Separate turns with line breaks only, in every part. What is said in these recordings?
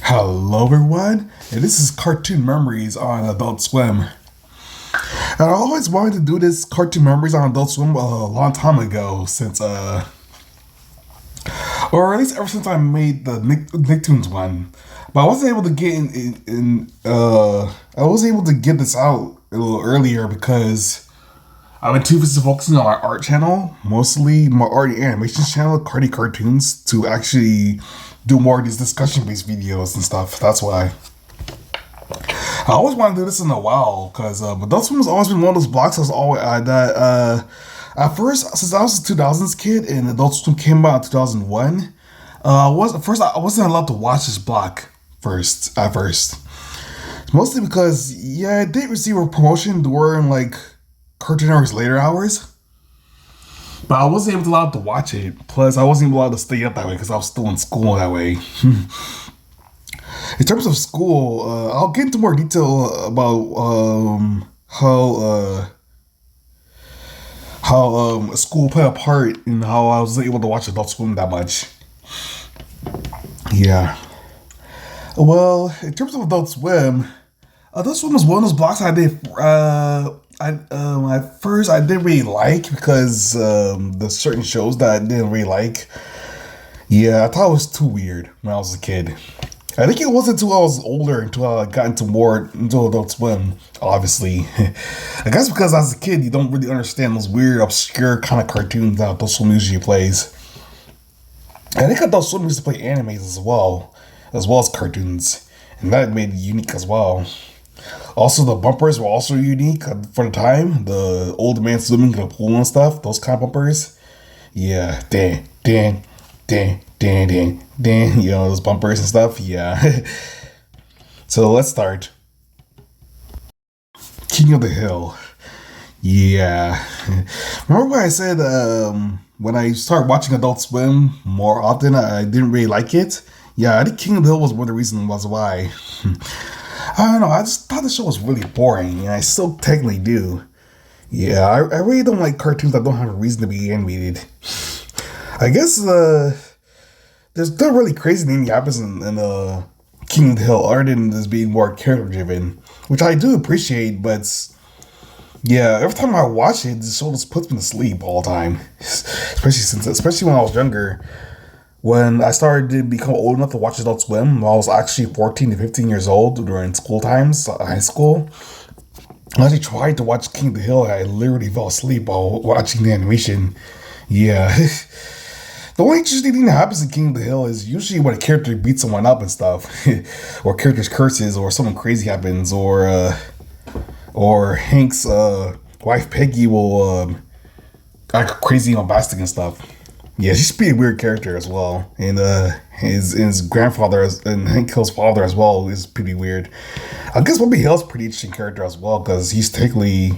Hello, everyone, and this is Cartoon Memories on Adult Swim. And I always wanted to do this Cartoon Memories on Adult Swim a long time ago, or at least ever since I made the Nicktoons one. But I wasn't able to get I was able to get this out a little earlier because I've been too busy focusing on my art channel, mostly my art and animation channel, Cardi Cartoons, to actually do more of these discussion-based videos and stuff. That's why. I always wanted to do this in a while because Adult Swim has always been one of those blocks at first, since I was a 2000s kid and Adult Swim came out in 2001. I wasn't allowed to watch this block at first, mostly because I did receive a promotion during like Cartoon Network's later hours. But I wasn't even allowed to watch it. Plus, I wasn't even allowed to stay up that way because I was still in school that way. In terms of school, I'll get into more detail about how school played a part in how I was able to watch Adult Swim that much. Yeah. Well, in terms of Adult Swim was one of those blocks I did. At first I didn't really like because the certain shows that I didn't really like. Yeah, I thought it was too weird when I was a kid. I think it wasn't until I was older until I got into Adult Swim. Obviously, I guess because as a kid you don't really understand those weird, obscure kind of cartoons that Adult Swim usually plays. I think Adult Swim used to play animes as well as cartoons, and that made it unique as well. Also, the bumpers were also unique for the time. The old man swimming in the pool and stuff, those kind of bumpers. Yeah, dan, dan, dan, dan, dan, dan. You know, those bumpers and stuff. Yeah. So let's start. King of the Hill. Yeah. Remember when I said when I started watching Adult Swim more often, I didn't really like it? Yeah, I think King of the Hill was one of the reasons was why. I don't know, I just thought the show was really boring, and I still technically do. Yeah, I really don't like cartoons that don't have a reason to be animated. I guess there's not really crazy thing that happens in King of the Hill other than this being more character driven, which I do appreciate, but yeah, every time I watch it, the show just puts me to sleep all the time. Especially when I was younger. When I started to become old enough to watch Adult Swim, I was actually 14 to 15 years old during school times, high school. I actually tried to watch King of the Hill, and I literally fell asleep while watching the animation. Yeah. The only interesting thing that happens in King of the Hill is usually when a character beats someone up and stuff, or characters curses, or something crazy happens, or Hank's wife Peggy will act crazy on Bastic and stuff. Yeah, she's a pretty weird character as well, and his grandfather and Hank Hill's father as well is pretty weird. I guess Bobby Hill's a pretty interesting character as well because he's technically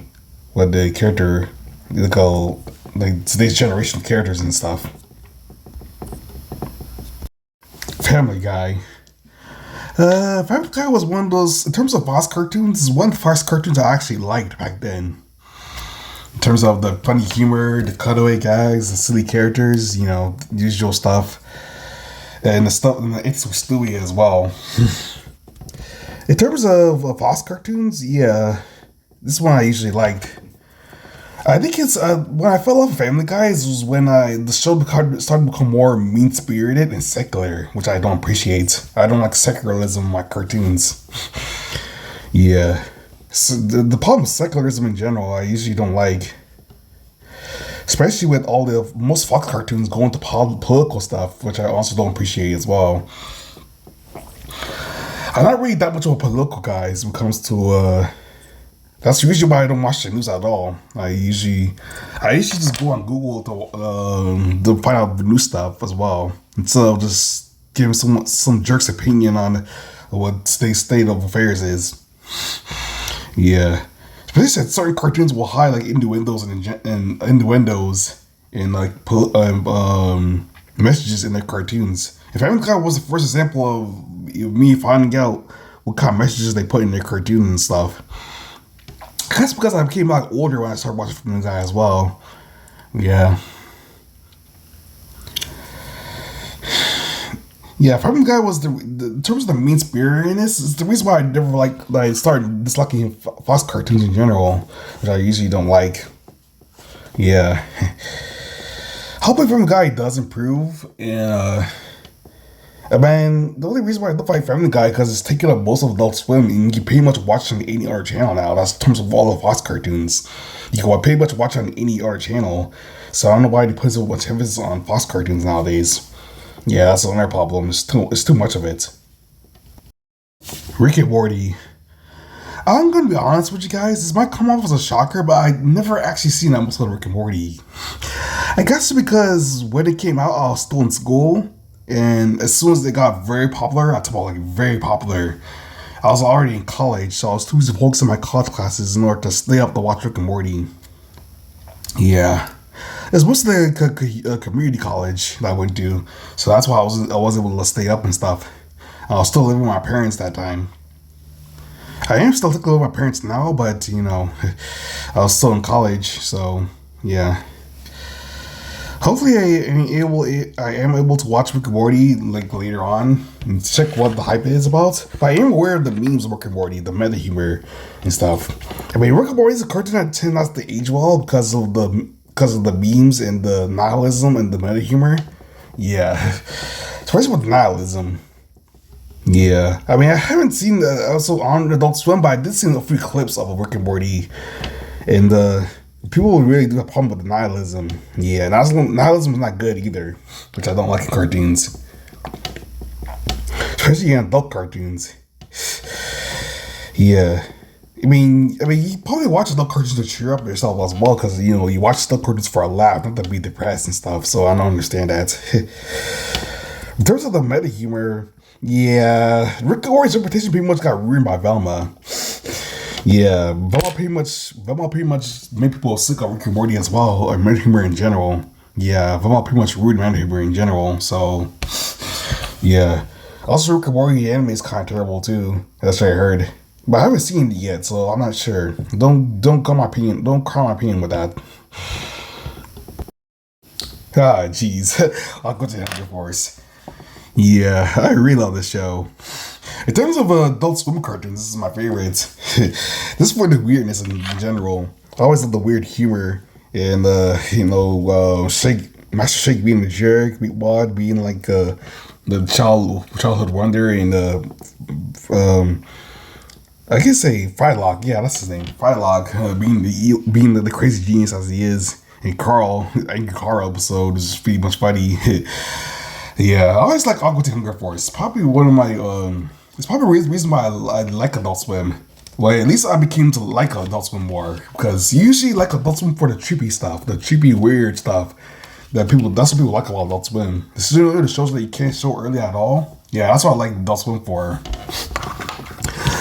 what the character they call like today's generation of characters and stuff. Family Guy. Family Guy was one of those in terms of Fox cartoons. Is one of the first cartoons I actually liked back then. In terms of the funny humor, the cutaway gags, the silly characters, you know, usual stuff. And the stuff in the It's with Stewie as well. In terms of Fox cartoons, yeah, this is one I usually liked. I think it's when I fell off of Family Guys was when the show started to become more mean spirited and secular, which I don't appreciate. I don't like secularism in my cartoons. Yeah. So the problem with secularism in general, I usually don't like, especially with all the most Fox cartoons going to political stuff, which I also don't appreciate as well. I'm not really that much of a political guy when it comes to. That's usually why I don't watch the news at all. I usually just go on Google to find out the new stuff as well, instead of just giving some jerk's opinion on what state of affairs is. Yeah, especially since certain cartoons will hide like innuendos and innuendos and like messages in their cartoons. If Family Guy was the first example of me finding out what kind of messages they put in their cartoons and stuff. That's because I became like older when I started watching Family Guy as well. Yeah. Yeah, Family Guy was the in terms of the mean spiritiness. It's the reason why I never like started disliking Fox cartoons in general, which I usually don't like. Yeah, hopefully Family Guy does improve. And man, the only reason why I look like Family Guy because it's taking up most of Adult Swim, and you pretty much watch on any other channel now. That's in terms of all the Fox cartoons. You can pretty much watch on any other channel. So I don't know why they put so much emphasis on Fox cartoons nowadays. Yeah, that's another problem. It's too much of it. Rick and Morty. I'm gonna be honest with you guys. This might come off as a shocker, but I never actually seen an episode of Rick and Morty. I guess because when it came out, I was still in school, and as soon as they got very popular, I talk about like very popular, I was already in college, so I was too busy focusing on my college classes in order to stay up to watch Rick and Morty. Yeah. It's mostly a community college that I went to, so that's why I was able to stay up and stuff. I was still living with my parents that time. I am still living with my parents now, but I was still in college, so yeah. Hopefully, I am able to watch Rick and Morty like later on and check what the hype is about. But I am aware of the memes of Rick and Morty, the meta humor and stuff. I mean, Rick and Morty is a cartoon that tends not to age well because of the memes and the nihilism and the meta humor. Yeah, especially with nihilism. Yeah, I mean, I haven't seen the also on Adult Swim, but I did see a few clips of Rick and Morty, and people really do have a problem with the nihilism. Yeah, nihilism is not good either, which I don't like in cartoons, especially in adult cartoons. Yeah. You probably watch adult cartoons to cheer up yourself as well, because you watch adult cartoons for a laugh, not to be depressed and stuff. So I don't understand that. In terms of the meta humor, yeah, Rick and Morty's reputation pretty much got ruined by Velma. Yeah, Velma pretty much made people sick of Rick and Morty as well, or meta humor in general. Yeah, Velma pretty much ruined meta humor in general. So yeah, also Rick and Morty anime is kind of terrible too. That's what I heard. But I haven't seen it yet, so I'm not sure. Don't call my opinion. Don't call my opinion with that. Ah, jeez. I'll go to Hunger Force. Yeah, I really love this show. In terms of Adult Swim cartoons, this is my favorite. This is for the weirdness in general. I always love the weird humor and Master Shake being the jerk, Meatwad being like the childhood wonder, and I can say Frylock. Yeah, that's his name. Frylock, being the crazy genius as he is, and Carl, Angry Carl episode is pretty much funny. Yeah, I always like Aqua Teen Hunger Force. Probably one of my it's probably the reason why I like Adult Swim. Well, at least I became to like Adult Swim more, because you usually like Adult Swim for the trippy stuff, the trippy weird stuff that's what people like about Adult Swim. This is the shows that you can't show early at all. Yeah, that's what I like Adult Swim for.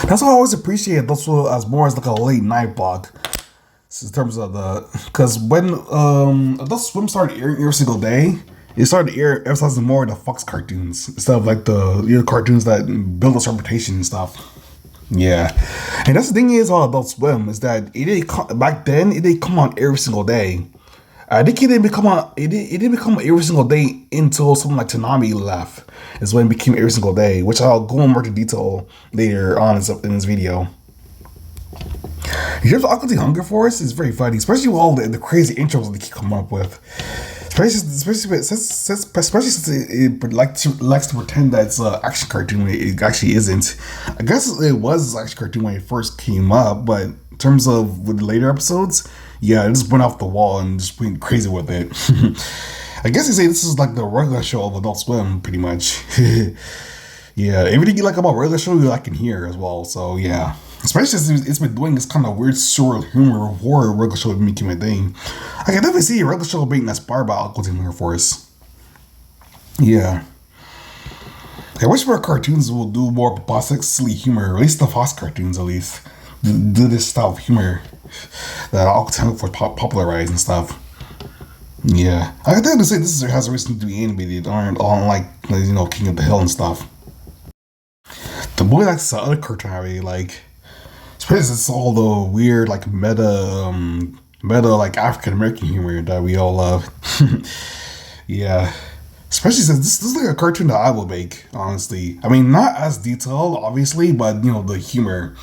That's why I always appreciate Adult Swim as more as like a late night block. In terms of because when Adult Swim started airing every single day, it started emphasizing more of the Fox cartoons instead of like the cartoons that build its reputation and stuff. Yeah, and that's the thing is about Adult Swim is that back then it didn't come on every single day. I think it didn't become every single day until something like Toonami left. Is when it became every single day, which I'll go more into detail later on in this video. In terms of Aqua Teen Hunger Force, it's very funny, especially with all the crazy intros that they keep coming up with. Especially since it likes to pretend that it's an action cartoon when it actually isn't. I guess it was an action cartoon when it first came up, but in terms of with the later episodes, yeah, it just went off the wall and just went crazy with it. I guess you say this is like the regular show of Adult Swim, pretty much. Yeah, everything you like about regular show, you like in here as well. So yeah. Especially since it's been doing this kind of weird surreal humor horror regular show making a thing. I can definitely see a regular show being inspired by Aqua Teen Hunger Force. Yeah. I wish more cartoons will do more bombastic, silly humor, or at least the Fox cartoons at least. Do this style of humor that Aqua Teen Hunger Force popularized and stuff. Yeah. I have to say this has a reason to be animated on like King of the Hill and stuff. The movie that's the other cartoon I really like. Especially it's all the weird like meta like African American humor that we all love. Yeah. Especially since this is like a cartoon that I will make, honestly. I mean, not as detailed, obviously, but the humor.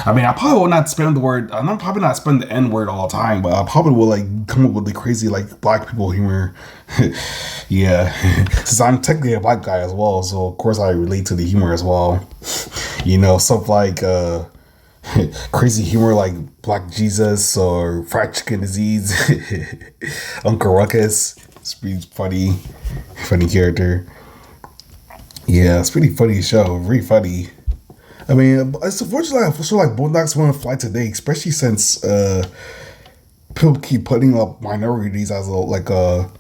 I mean, I probably will not spend the word. I'm not probably not spend the N word all the time, but I probably will like come up with the crazy like black people humor. Yeah, since I'm technically a black guy as well, so of course I relate to the humor as well. Stuff like crazy humor like Black Jesus or Fried Chicken Disease, Uncle Ruckus. It's pretty funny character. Yeah, it's pretty funny show. Very funny. I mean, it's unfortunately I feel like Boondocks want to fly today, especially since people keep putting up minorities as a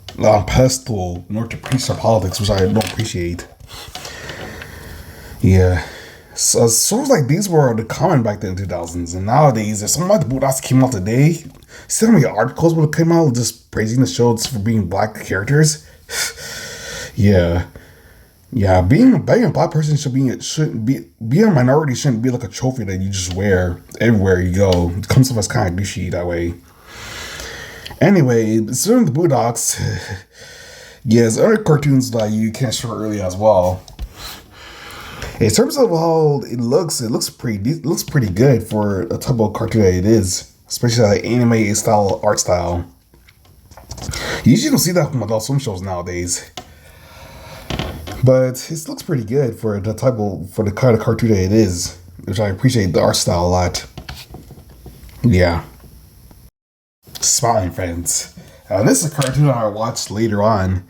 pedestal in order to preach their politics, which I don't appreciate. Yeah. So shows like these were the common back then in 2000s, and nowadays there's some like the Boondocks came out today. See how many articles would have came out just praising the shows for being black characters? Yeah. Yeah, being a black person shouldn't be being a minority shouldn't be like a trophy that you just wear everywhere you go. It comes off as kind of douchey that way. Anyway, considering the Boondocks, yeah, there's other cartoons that you can't show early as well. In terms of how it looks pretty good for a type of cartoon that it is, especially like anime style art style. You usually don't see that from Adult Swim shows nowadays. But it looks pretty good for the kind of cartoon that it is, which I appreciate the art style a lot. Yeah. Smiling Friends. This is a cartoon that I watched later on.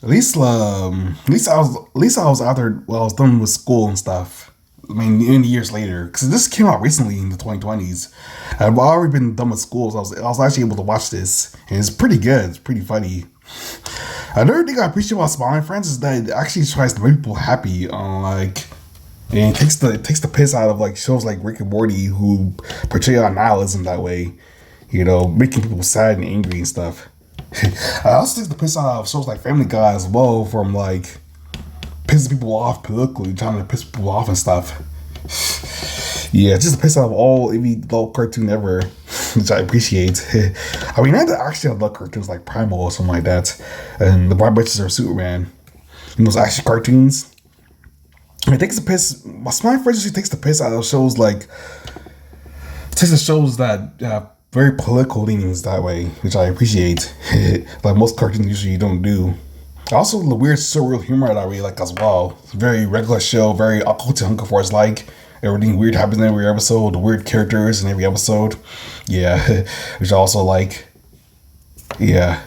At least I was out there while I was done with school and stuff. I mean, many years later, because this came out recently in the 2020s. I've already been done with school, so I was actually able to watch this, and it's pretty good. It's pretty funny. Another thing I appreciate about Smiling Friends is that it actually tries to make people happy. And it takes the piss out of like shows like Rick and Morty who portray our nihilism that way. Making people sad and angry and stuff. I also take the piss out of shows like Family Guy as well, from like pissing people off politically, trying to piss people off and stuff. Yeah, just the piss out of every adult cartoon ever, which I appreciate. I mean, I actually love cartoons like Primal or something like that, and the Bright Bitches are Superman. And those action cartoons. It takes the piss. My Smiling Friends usually takes the piss out of shows that have very political leanings that way, which I appreciate. Like most cartoons usually don't do. Also, the weird surreal humor that I really like as well. Very regular show, very occult and Hunger Force like. Everything weird happens in every episode. The weird characters in every episode. Yeah, which I also like. Yeah.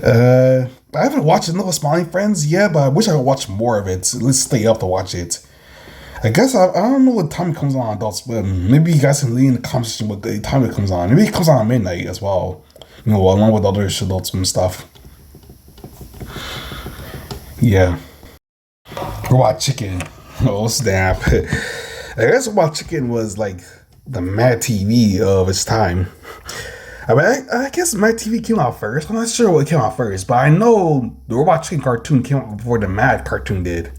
I haven't watched enough Smiling Friends yet, but I wish I would watch more of it. Let's stay up to watch it. I guess I don't know what time it comes on Adult Swim. Maybe you guys can leave in the conversation with the time it comes on. Maybe it comes on at midnight as well. Along with other Adult Swim stuff. Yeah. Robot Chicken. Oh snap. I guess Robot Chicken was like the Mad TV of its time. I mean, I guess Mad TV came out first. I'm not sure what came out first, but I know the Robot Chicken cartoon came out before the Mad cartoon did.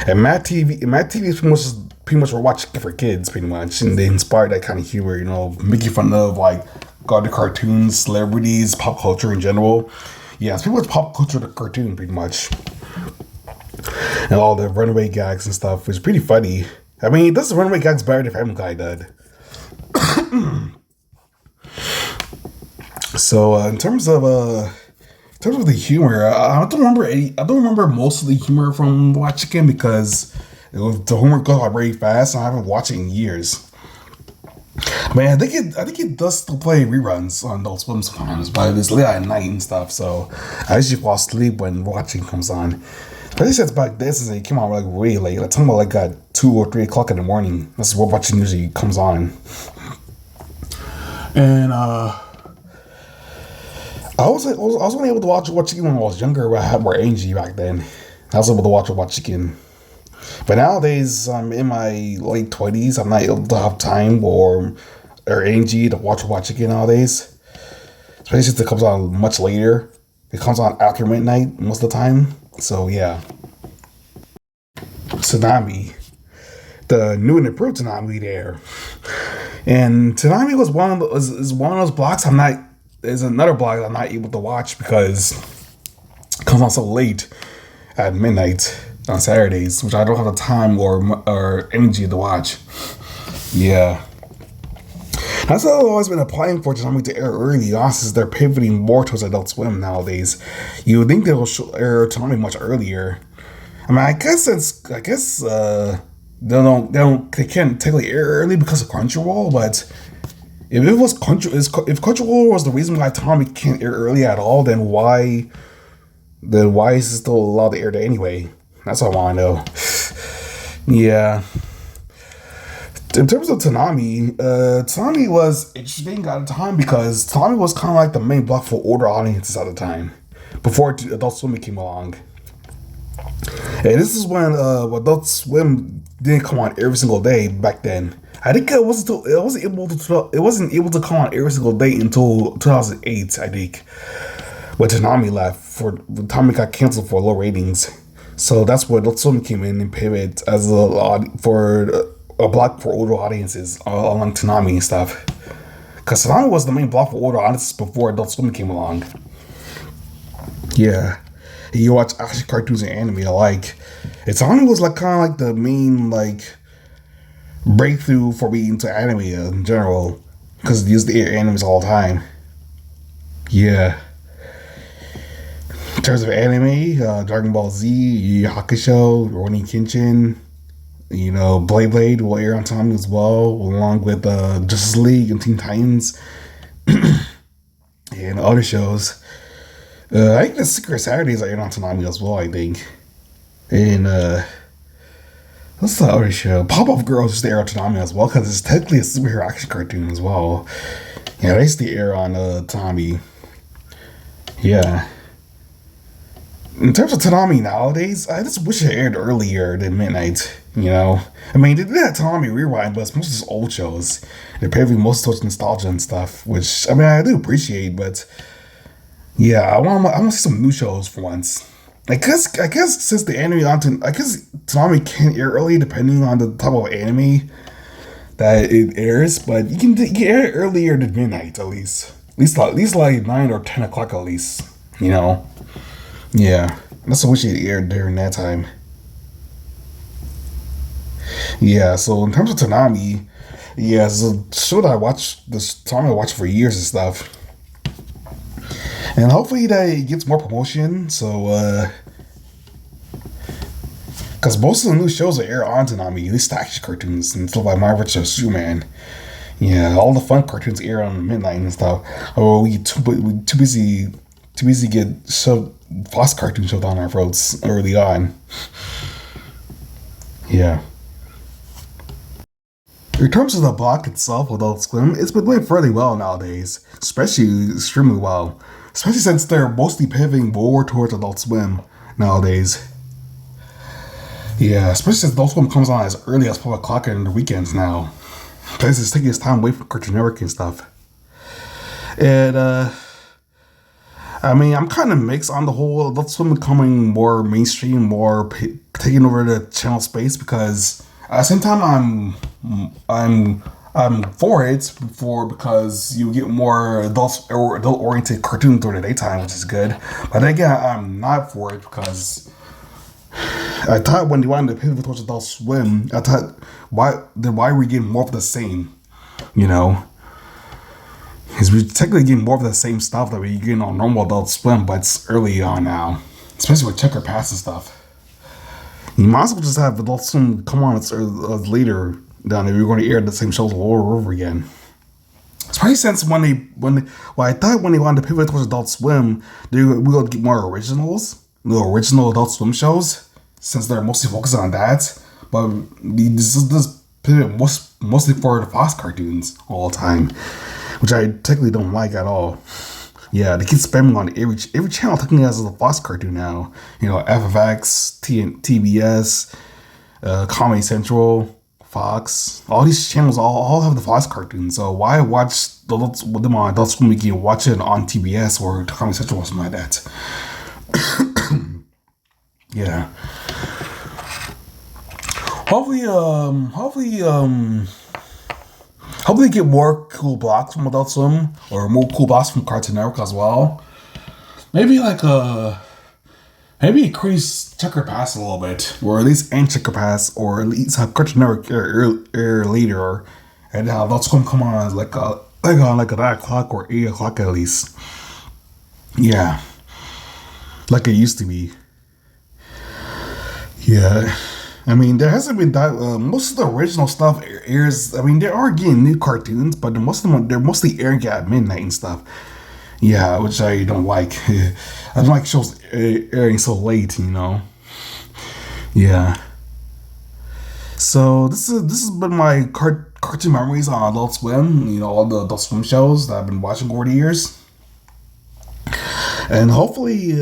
And Mad TV is pretty much Robot Chicken for kids, pretty much, and they inspired that kind of humor, making fun of like other cartoons, celebrities, pop culture in general. Yeah, it's pretty much pop culture the cartoon, pretty much, and all the runaway gags and stuff, which is pretty funny. I mean, it does the runaway gags better than Family Guy did. So in terms of the humor, I don't remember most of the humor from Watch Chicken because the humor goes out very fast, and I haven't watched it in years. Man, I think it does still play reruns on Adult Swim sometimes, but it's late at night and stuff, so I usually fall asleep when watching comes on. But since back then, since it came out like way late, like talking about like at 2 or 3 o'clock in the morning. That's what watching usually comes on. And I was only able to watch Chicken when I was younger. I had more energy back then. I was able to watch Chicken. But nowadays, I'm in my late 20s. I'm not able to have time or energy to watch Chicken nowadays. Especially since it comes on much later. It comes on after midnight most of the time. So yeah. Tsunami. The new and improved Tsunami there. And Tsunami was one of those blocks I'm not there's another block that I'm not able to watch because it comes on so late at midnight on Saturdays, which I don't have the time or energy to watch. Yeah. That's what I've always been applying for Toonami to air early on, since they're pivoting more towards Adult Swim nowadays. You would think they'll air Toonami much earlier. I mean, they can't technically air early because of Crunchyroll, but if Crunchyroll was the reason why Toonami can't air early at all, then why is it still allowed to air there anyway? That's what I want to know. Yeah. In terms of Toonami was interesting at the time because Toonami was kind of like the main block for older audiences at the time, before Adult Swim came along. And this is when Adult Swim didn't come on every single day back then. I think it wasn't able to come on every single day until 2008. I think when Toonami left, Toonami got canceled for low ratings. So that's where Adult Swim came in and pivoted as a block for older audiences along Toonami and stuff. Because Toonami was the main block for older audiences before Adult Swim came along. Yeah. You watch action cartoons and anime alike. Toonami was like kind of like the main like breakthrough for me into anime in general. Because they used to air animes all the time. Yeah. In terms of anime, Dragon Ball Z, Yu Yu Hakusho, Rurouni Kenshin, Blade will air on time as well, along with Justice League and Teen Titans and other shows. I think the Secret Saturdays are aired on Toonami as well, I think. And what's the other show? Pop-Up Girls used to air on Toonami as well, because it's technically a superhero action cartoon as well. Yeah, they used to air on Toonami. Yeah. In terms of Toonami nowadays, I just wish it aired earlier than midnight. I mean, they did have Toonami Rewind, but it's most of just old shows. They're paving most towards nostalgia and stuff, which, I mean, I do appreciate, but yeah, I want to see some new shows for once. I guess since the anime I guess Toonami can air early depending on the type of anime that it airs, but you can air it earlier than midnight at least. At least like 9 or 10 o'clock at least, Yeah, that's what we should air during that time. Yeah, so in terms of Toonami, yeah, it's a show that Toonami I watched for years and stuff. And hopefully that it gets more promotion, so, because most of the new shows are air on Toonami, at least the action cartoons, and stuff like Marvel vs. Superman. Yeah, all the fun cartoons air on midnight and stuff. Oh, we too busy get Fox cartoon shoved down our throats early on. Yeah. In terms of the block itself, Adult Swim, it's been doing fairly well nowadays, especially extremely well. Especially since they're mostly pivoting more towards Adult Swim nowadays. Yeah, especially since Adult Swim comes on as early as 12 o'clock in the weekends now. Because it's taking its time away from Cartoon Network and stuff. And, I mean, I'm kind of mixed on the whole Adult Swim becoming more mainstream, more taking over the channel space, because at the same time I'm for it because you get more adult oriented cartoons during the daytime, which is good. But then again, I'm not for it because I thought when they wanted to pivot towards Adult Swim, I thought why are we getting more of the same, Because we're technically getting more of the same stuff that we're getting on normal Adult Swim, but it's early on now, especially with Checker Pass and stuff. You might as well just have Adult Swim come on later than if you're going to air the same shows all over again. Especially since I thought when they wanted to pivot towards Adult Swim, we would get more originals, the original Adult Swim shows, since they're mostly focused on that. But this is pivot mostly for the Fox cartoons all the time, which I technically don't like at all. Yeah, they keep spamming on every channel technically has a Fox cartoon now. FFX, TBS, Comedy Central, Fox. All these channels all have the Fox cartoons. So why watch them on Adult Swim when you can watch it on TBS or Comedy Central or something like that? Yeah. Hopefully, Hope they get more cool blocks from Adult Swim or more cool blocks from Cartoon Network as well. Maybe like maybe increase Checker Pass a little bit, or at least end Checker Pass, or at least have Cartoon Network air later, and Adult Swim come on like on like 9 o'clock or 8 o'clock at least. Yeah, like it used to be. Yeah. I mean, there hasn't been that. Most of the original stuff airs. I mean, they are getting new cartoons, but most of them they're mostly airing at midnight and stuff. Yeah, which I don't like. I don't like shows airing so late. Yeah. So this has been my cartoon memories on Adult Swim. All the Adult Swim shows that I've been watching over the years, and hopefully.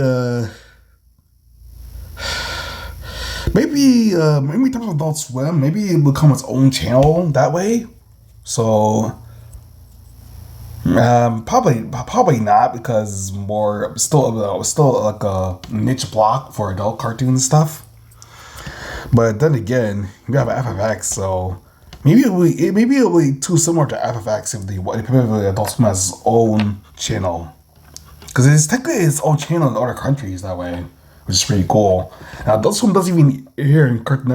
Maybe type of Adult Swim. Maybe it will become its own channel that way. So probably not, because it's still like a niche block for adult cartoons and stuff. But then again, we have FFX, so maybe it'll be too similar to FFX if the Adult Swim has its own channel, because it's technically its own channel in other countries that way, which is pretty cool. Now, Adult Swim doesn't even air in Cartoon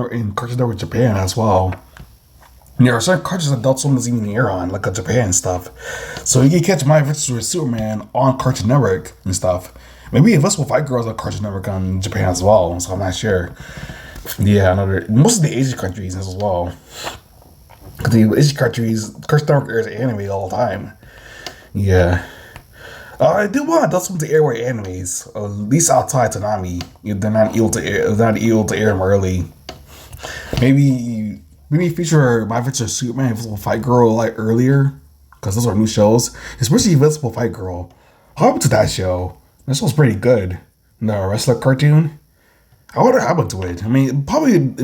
Network Japan as well. There are certain cartoons that Adult Swim doesn't even air on, like Japan stuff. So you can catch My Adventures Superman on Cartoon Network and stuff. Maybe Invisible Fight Girls on Cartoon Network on Japan as well, so I'm not sure. Yeah, most of the Asian countries as well. Because the Asian countries, Cartoon Network airs anime all the time. Yeah. I do want Adult Swim to air more animes, at least outside Toonami. If they're not able to air them early. Maybe feature My Adventures Superman, Invisible Fight Girl like earlier, because those are new shows. Especially Invisible Fight Girl. What happened to that show? That show's pretty good. The wrestler cartoon. I wonder how happened to it. I mean, it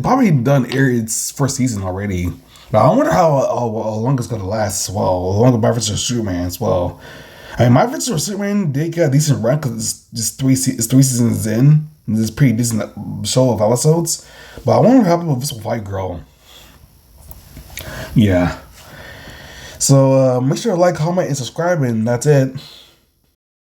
probably done air its first season already. But I wonder how long it's gonna last as well. How long My Adventures Superman as well. I mean, My Adventures Superman did get a decent run because it's just three seasons in. This is a pretty decent show of episodes. But I wonder what happened with Invisible Fight Girl. Yeah. So make sure to like, comment, and subscribe, and that's it.